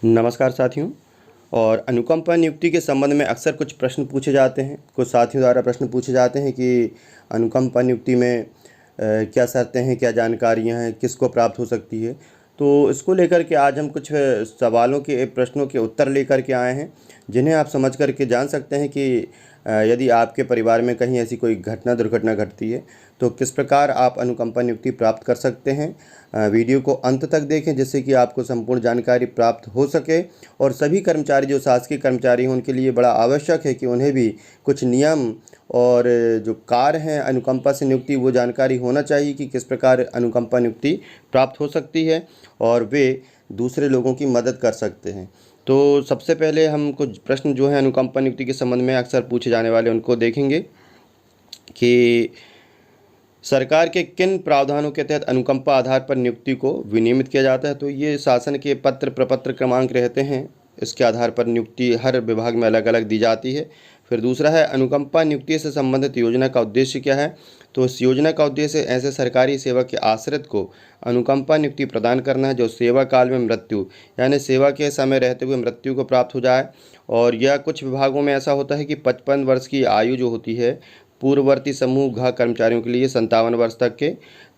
नमस्कार साथियों। और अनुकंपा नियुक्ति के संबंध में अक्सर कुछ प्रश्न पूछे जाते हैं। कुछ साथियों द्वारा प्रश्न पूछे जाते हैं कि अनुकंपा नियुक्ति में क्या शर्तें हैं, क्या जानकारियां हैं, किसको प्राप्त हो सकती है। तो इसको लेकर के आज हम कुछ सवालों के प्रश्नों के उत्तर लेकर के आए हैं, जिन्हें आप समझ कर के जान सकते हैं कि यदि आपके परिवार में कहीं ऐसी कोई दुर्घटना घटती है तो किस प्रकार आप अनुकंपा नियुक्ति प्राप्त कर सकते हैं। वीडियो को अंत तक देखें जिससे कि आपको संपूर्ण जानकारी प्राप्त हो सके। और सभी कर्मचारी जो शासकीय कर्मचारी हैं उनके लिए बड़ा आवश्यक है कि उन्हें भी कुछ नियम और जो कार्य हैं अनुकंपा से नियुक्ति वो जानकारी होना चाहिए कि किस प्रकार अनुकंपा नियुक्ति प्राप्त हो सकती है और वे दूसरे लोगों की मदद कर सकते हैं। तो सबसे पहले हम कुछ प्रश्न जो हैं अनुकंपा नियुक्ति के संबंध में अक्सर पूछे जाने वाले उनको देखेंगे कि सरकार के किन प्रावधानों के तहत अनुकंपा आधार पर नियुक्ति को विनियमित किया जाता है। तो ये शासन के पत्र प्रपत्र क्रमांक रहते हैं, इसके आधार पर नियुक्ति हर विभाग में अलग अलग दी जाती है। फिर दूसरा है अनुकंपा नियुक्ति से संबंधित योजना का उद्देश्य क्या है। तो इस योजना का उद्देश्य ऐसे सरकारी सेवा के आश्रित को अनुकंपा नियुक्ति प्रदान करना है जो सेवा काल में मृत्यु यानी सेवा के समय रहते हुए मृत्यु को प्राप्त हो जाए। और यह कुछ विभागों में ऐसा होता है कि 55 वर्ष की आयु जो होती है पूर्ववर्ती समूह घ कर्मचारियों के लिए 57 वर्ष तक के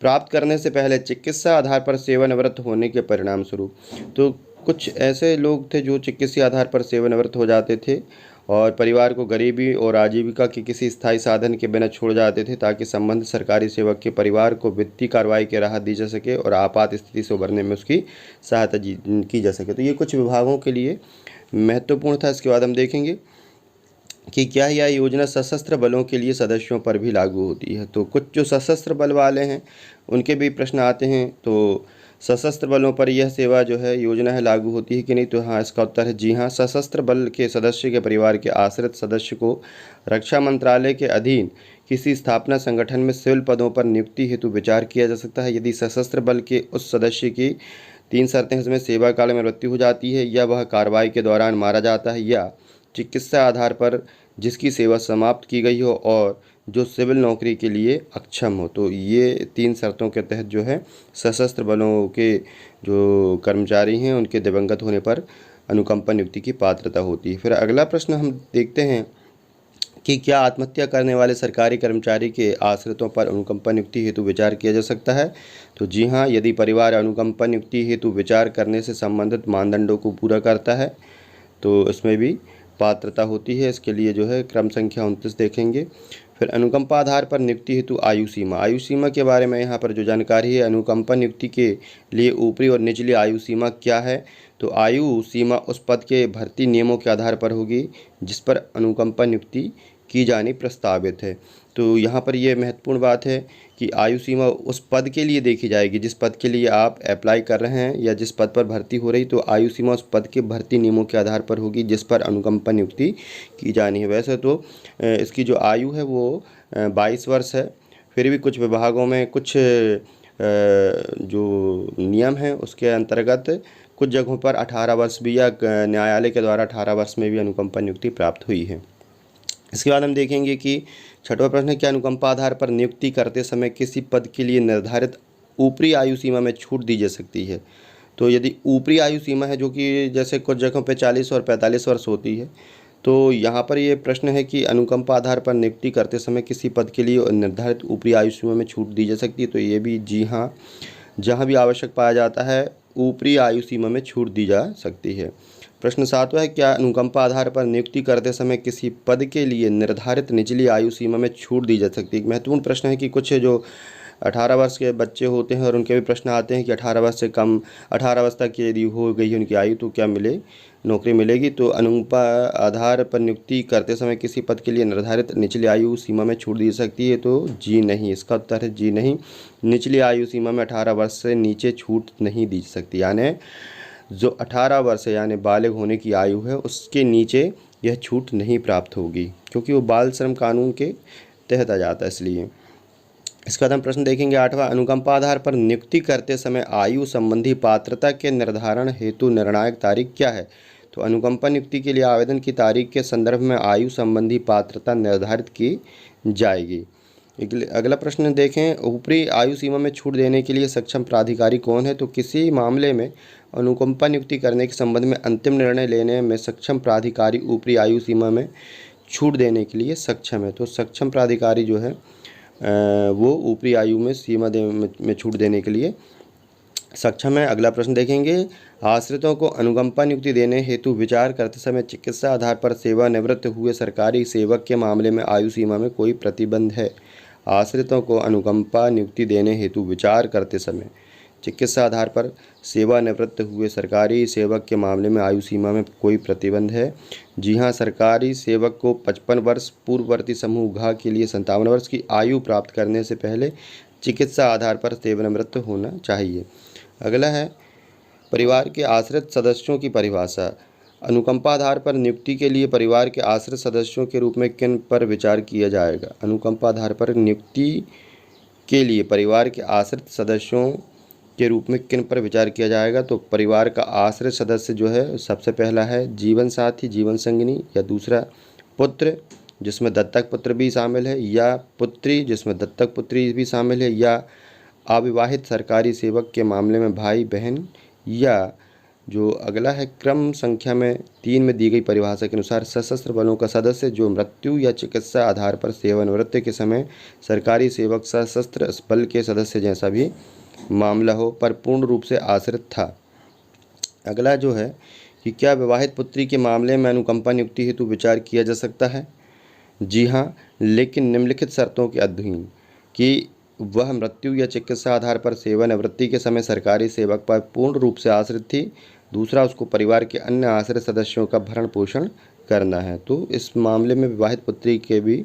प्राप्त करने से पहले चिकित्सा आधार पर सेवानिवृत्त होने के परिणाम स्वरूप। तो कुछ ऐसे लोग थे जो चिकित्सीय आधार पर सेवानिवृत्त हो जाते थे और परिवार को गरीबी और आजीविका के किसी स्थायी साधन के बिना छोड़ जाते थे ताकि संबंधित सरकारी सेवक के परिवार को वित्तीय कार्रवाई की राहत दी जा सके और आपात स्थिति से उबरने में उसकी सहायता की जा सके। तो ये कुछ विभागों के लिए महत्वपूर्ण था। इसके बाद हम देखेंगे कि क्या यह योजना सशस्त्र बलों के लिए सदस्यों पर भी लागू होती है। तो कुछ जो सशस्त्र बल वाले हैं उनके भी प्रश्न आते हैं। तो सशस्त्र बलों पर यह सेवा जो है योजना है लागू होती है कि नहीं। तो हाँ, इसका उत्तर है जी हाँ। सशस्त्र बल के सदस्य के परिवार के आश्रित सदस्य को रक्षा मंत्रालय के अधीन किसी स्थापना संगठन में सिविल पदों पर नियुक्ति हेतु विचार किया जा सकता है यदि सशस्त्र बल के उस सदस्य की 3 शर्तें हैं, जिसमें सेवा काल में मृत्यु हो जाती है या वह कार्रवाई के दौरान मारा जाता है या चिकित्सा आधार पर जिसकी सेवा समाप्त की गई हो और जो सिविल नौकरी के लिए अक्षम हो। तो ये 3 शर्तों के तहत जो है सशस्त्र बलों के जो कर्मचारी हैं उनके दिवंगत होने पर अनुकंपा नियुक्ति की पात्रता होती है। फिर अगला प्रश्न हम देखते हैं कि क्या आत्महत्या करने वाले सरकारी कर्मचारी के आश्रितों पर अनुकंपा नियुक्ति हेतु विचार किया जा सकता है। तो जी हाँ, यदि परिवार अनुकंपा नियुक्ति हेतु विचार करने से संबंधित मानदंडों को पूरा करता है तो इसमें भी पात्रता होती है। इसके लिए जो है क्रम संख्या 29 देखेंगे। फिर अनुकंपा आधार पर नियुक्ति हेतु आयु सीमा के बारे में यहाँ पर जो जानकारी है, अनुकंपा नियुक्ति के लिए ऊपरी और निचली आयु सीमा क्या है। तो आयु सीमा उस पद के भर्ती नियमों के आधार पर होगी जिस पर अनुकंपा नियुक्ति की जानी प्रस्तावित है। तो यहाँ पर यह महत्वपूर्ण बात है कि आयु सीमा उस पद के लिए देखी जाएगी जिस पद के लिए आप अप्लाई कर रहे हैं या जिस पद पर भर्ती हो रही। तो आयु सीमा उस पद के भर्ती नियमों के आधार पर होगी जिस पर अनुकंपा नियुक्ति की जानी है। वैसे तो इसकी जो आयु है वो 22 वर्ष है, फिर भी कुछ विभागों में कुछ जो नियम हैं उसके अंतर्गत कुछ जगहों पर 18 वर्ष भी या न्यायालय के द्वारा 18 वर्ष में भी अनुकंपा नियुक्ति प्राप्त हुई है। इसके बाद हम देखेंगे कि छठवां प्रश्न है, क्या अनुकंपा आधार पर नियुक्ति करते समय किसी पद के लिए निर्धारित ऊपरी आयु सीमा में छूट दी जा सकती है। तो यदि ऊपरी आयु सीमा है जो कि जैसे कुछ जगहों पे 40 और 45 वर्ष होती है, तो यहाँ पर ये प्रश्न है कि अनुकंपा आधार पर नियुक्ति करते समय किसी पद के लिए निर्धारित ऊपरी आयु सीमा में छूट दी जा सकती है। तो ये भी जी हाँ, जहाँ भी आवश्यक पाया जाता है ऊपरी आयु सीमा में छूट दी जा सकती है। प्रश्न 7वां है, क्या अनुकंपा आधार पर नियुक्ति करते समय किसी पद के लिए निर्धारित निचली आयु सीमा में छूट दी जा सकती है। महत्वपूर्ण प्रश्न है कि कुछ जो 18 वर्ष के बच्चे होते हैं और उनके भी प्रश्न आते हैं कि 18 वर्ष से कम 18 वर्ष तक यदि हो गई है उनकी आयु तो क्या नौकरी मिलेगी। तो अनुकंपा आधार पर नियुक्ति करते समय किसी पद के लिए निर्धारित निचली आयु सीमा में छूट दी सकती है। तो जी नहीं, इसका उत्तर है जी नहीं। निचली आयु सीमा में 18 वर्ष से नीचे छूट नहीं दी सकती, यानी जो 18 वर्ष है यानी बालिग होने की आयु है उसके नीचे यह छूट नहीं प्राप्त होगी क्योंकि वो बाल श्रम कानून के तहत आ जाता है। इसलिए इसका बाद हम प्रश्न देखेंगे 8वां, अनुकंपा आधार पर नियुक्ति करते समय आयु संबंधी पात्रता के निर्धारण हेतु निर्णायक तारीख क्या है। तो अनुकंपा नियुक्ति के लिए आवेदन की तारीख के संदर्भ में आयु संबंधी पात्रता निर्धारित की जाएगी। अगला प्रश्न देखें, ऊपरी आयु सीमा में छूट देने के लिए सक्षम प्राधिकारी कौन है? तो किसी मामले में अनुकंपा नियुक्ति करने के संबंध में अंतिम निर्णय लेने में सक्षम प्राधिकारी ऊपरी आयु सीमा में छूट देने के लिए सक्षम है। तो सक्षम प्राधिकारी जो है वो ऊपरी आयु में सीमा में छूट देने के लिए सक्षम है। अगला प्रश्न देखेंगे, आश्रितों को अनुकंपा नियुक्ति देने हेतु विचार करते समय चिकित्सा आधार पर सेवानिवृत्त हुए सरकारी सेवक के मामले में आयु सीमा में कोई प्रतिबंध है? आश्रितों को अनुकंपा नियुक्ति देने हेतु विचार करते समय चिकित्सा आधार पर सेवानिवृत्त हुए सरकारी सेवक के मामले में आयु सीमा में कोई प्रतिबंध है? जी हाँ, सरकारी सेवक को 55 वर्ष, पूर्ववर्ती समूह घ के लिए 57 वर्ष की आयु प्राप्त करने से पहले चिकित्सा आधार पर सेवानिवृत्त होना चाहिए। अगला है, परिवार के आश्रित सदस्यों की परिभाषा। अनुकंपा आधार पर नियुक्ति के लिए परिवार के आश्रित सदस्यों के रूप में किन पर विचार किया जाएगा? अनुकंपा आधार पर नियुक्ति के लिए परिवार के आश्रित सदस्यों के रूप में किन पर विचार किया जाएगा? तो परिवार का आश्रित सदस्य जो है सबसे पहला है जीवन साथी, जीवन संगिनी, या दूसरा पुत्र जिसमें दत्तक पुत्र भी शामिल है, या पुत्री जिसमें दत्तक पुत्री भी शामिल है, या अविवाहित सरकारी सेवक के मामले में भाई बहन, या जो अगला है क्रम संख्या में 3 में दी गई परिभाषा के अनुसार सशस्त्र बलों का सदस्य जो मृत्यु या चिकित्सा आधार पर सेवानिवृत्ति के समय सरकारी सेवक सशस्त्र बल के सदस्य जैसा भी मामला हो पर पूर्ण रूप से आश्रित था। अगला जो है कि क्या विवाहित पुत्री के मामले में अनुकंपा नियुक्ति हेतु विचार किया जा सकता है? जी हाँ, लेकिन निम्नलिखित शर्तों के अधीन कि वह मृत्यु या चिकित्सा आधार पर सेवानिवृत्ति के समय सरकारी सेवक पर पूर्ण रूप से आश्रित थी, दूसरा उसको परिवार के अन्य आश्रित सदस्यों का भरण पोषण करना है। तो इस मामले में विवाहित पुत्री के भी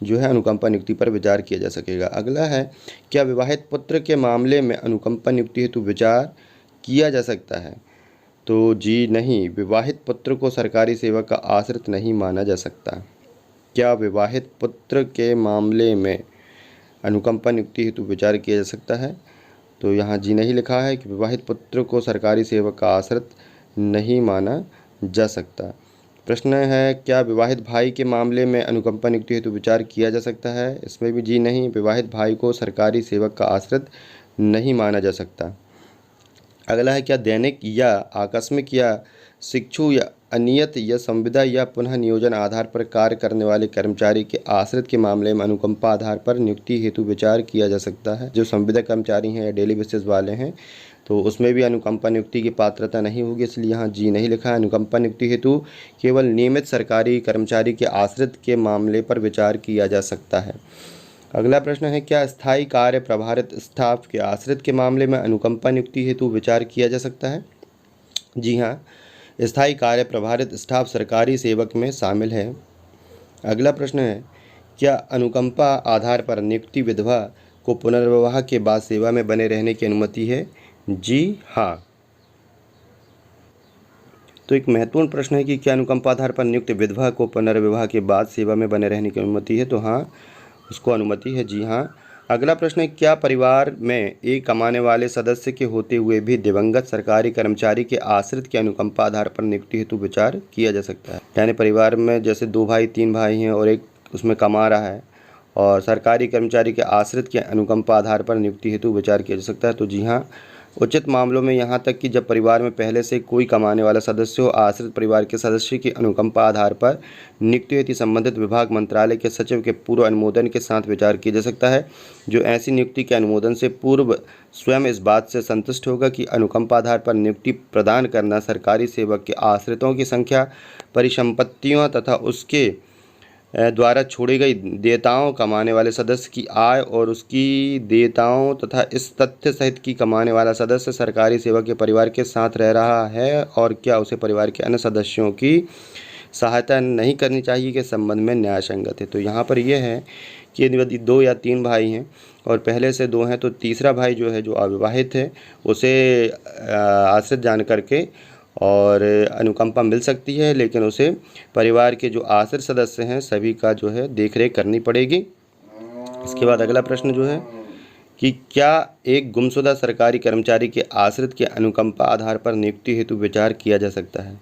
जो है अनुकंपा नियुक्ति पर विचार किया जा सकेगा। अगला है, क्या विवाहित पुत्र के मामले में अनुकंपा नियुक्ति हेतु विचार किया जा सकता है? तो जी नहीं, विवाहित पुत्र को सरकारी सेवक का आश्रित नहीं माना जा सकता। क्या विवाहित पुत्र के मामले में अनुकंपा नियुक्ति हेतु विचार किया जा सकता है? तो यहाँ जी नहीं लिखा है कि विवाहित पुत्र को सरकारी सेवक का आश्रित नहीं माना जा सकता। प्रश्न है, क्या विवाहित भाई के मामले में अनुकंपा नियुक्ति हेतु विचार किया जा सकता है? इसमें भी जी नहीं, विवाहित भाई को सरकारी सेवक का आश्रित नहीं माना जा सकता। अगला है, क्या दैनिक या आकस्मिक या शिक्षु या अनियत या संविदा या पुनः नियोजन आधार पर कार्य करने वाले कर्मचारी के आश्रित के मामले में अनुकंपा आधार पर नियुक्ति हेतु विचार किया जा सकता है? जो संविदा कर्मचारी हैं या डेली बेसिस वाले हैं तो उसमें भी अनुकंपा नियुक्ति की पात्रता नहीं होगी, इसलिए यहाँ जी नहीं लिखा है। अनुकंपा नियुक्ति हेतु केवल नियमित सरकारी कर्मचारी के आश्रित के मामले पर विचार किया जा सकता है। अगला प्रश्न है, क्या स्थायी कार्य प्रभारित स्टाफ के आश्रित के मामले में अनुकंपा नियुक्ति हेतु विचार किया जा सकता है? जी हाँ, स्थायी कार्य प्रभारित स्टाफ सरकारी सेवक में शामिल है। अगला प्रश्न है, क्या अनुकंपा आधार पर नियुक्ति विधवा को पुनर्विवाह के बाद सेवा में बने रहने की अनुमति है? जी हाँ। तो एक महत्वपूर्ण प्रश्न है कि क्या अनुकंपा आधार पर नियुक्त विधवा को पुनर्विवाह के बाद सेवा में बने रहने की अनुमति है? तो हाँ, उसको अनुमति है, जी हाँ। अगला प्रश्न है, क्या परिवार में एक कमाने वाले सदस्य के होते हुए भी दिवंगत सरकारी कर्मचारी के आश्रित के अनुकंपा आधार पर नियुक्ति हेतु विचार किया जा सकता है? यानी परिवार में जैसे 2 भाई 3 भाई हैं और एक उसमें कमा रहा है और सरकारी कर्मचारी के आश्रित के अनुकंपा आधार पर नियुक्ति हेतु विचार किया जा सकता है। तो जी हाँ, उचित मामलों में यहाँ तक कि जब परिवार में पहले से कोई कमाने वाला सदस्य हो, आश्रित परिवार के सदस्य की अनुकंपा आधार पर नियुक्ति हेतु संबंधित विभाग मंत्रालय के सचिव के पूर्व अनुमोदन के साथ विचार किया जा सकता है, जो ऐसी नियुक्ति के अनुमोदन से पूर्व स्वयं इस बात से संतुष्ट होगा कि अनुकंपा आधार पर नियुक्ति प्रदान करना सरकारी सेवक के आश्रितों की संख्या, परिसंपत्तियों तथा उसके द्वारा छोड़ी गई देयताओं, कमाने वाले सदस्य की आय और उसकी देयताओं तथा इस तथ्य सहित कि कमाने वाला सदस्य सरकारी सेवक के परिवार के साथ रह रहा है और क्या उसे परिवार के अन्य सदस्यों की सहायता नहीं करनी चाहिए के संबंध में न्याय संगत है। तो यहाँ पर यह है कि यदि 2 या 3 भाई हैं और पहले से 2 हैं तो तीसरा भाई जो है, जो अविवाहित है, उसे आश्रित जान करके और अनुकंपा मिल सकती है, लेकिन उसे परिवार के जो आश्रित सदस्य हैं सभी का जो है देखरेख करनी पड़ेगी। इसके बाद अगला प्रश्न जो है कि क्या एक गुमशुदा सरकारी कर्मचारी के आश्रित के अनुकंपा आधार पर नियुक्ति हेतु विचार किया जा सकता है?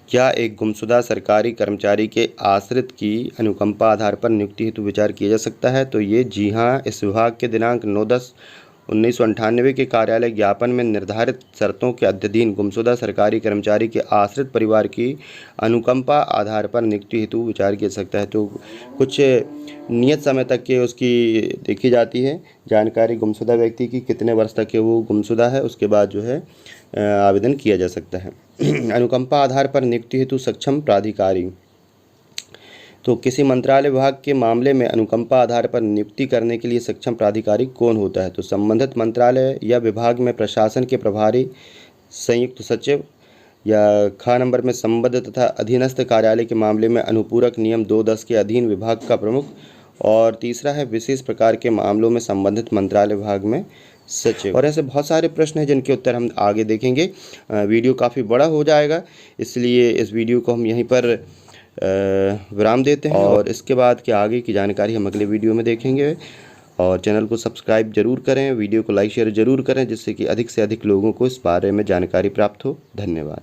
क्या एक गुमशुदा सरकारी कर्मचारी के आश्रित की अनुकंपा आधार पर नियुक्ति हेतु विचार किया जा सकता है? तो ये जी हाँ, इस विभाग के दिनांक 9/10/1998 के कार्यालय ज्ञापन में निर्धारित शर्तों के अधीन गुमशुदा सरकारी कर्मचारी के आश्रित परिवार की अनुकंपा आधार पर नियुक्ति हेतु विचार किया जा सकता है। तो कुछ नियत समय तक के उसकी देखी जाती है जानकारी गुमशुदा व्यक्ति की, कितने वर्ष तक के वो गुमशुदा है, उसके बाद जो है आवेदन किया जा सकता है। अनुकंपा आधार पर नियुक्ति हेतु सक्षम प्राधिकारी। तो किसी मंत्रालय विभाग के मामले में अनुकंपा आधार पर नियुक्ति करने के लिए सक्षम प्राधिकारी कौन होता है? तो संबंधित मंत्रालय या विभाग में प्रशासन के प्रभारी, संयुक्त सचिव, या खा नंबर में संबद्ध तथा अधीनस्थ कार्यालय के मामले में अनुपूरक नियम 210 के अधीन विभाग का प्रमुख, और तीसरा है विशेष प्रकार के मामलों में संबंधित मंत्रालय विभाग में सचिव। और ऐसे बहुत सारे प्रश्न हैं जिनके उत्तर हम आगे देखेंगे। वीडियो काफ़ी बड़ा हो जाएगा, इसलिए इस वीडियो को हम यहीं पर विराम देते हैं, और इसके बाद के आगे की जानकारी हम अगले वीडियो में देखेंगे। और चैनल को सब्सक्राइब जरूर करें, वीडियो को लाइक शेयर जरूर करें, जिससे कि अधिक से अधिक लोगों को इस बारे में जानकारी प्राप्त हो। धन्यवाद।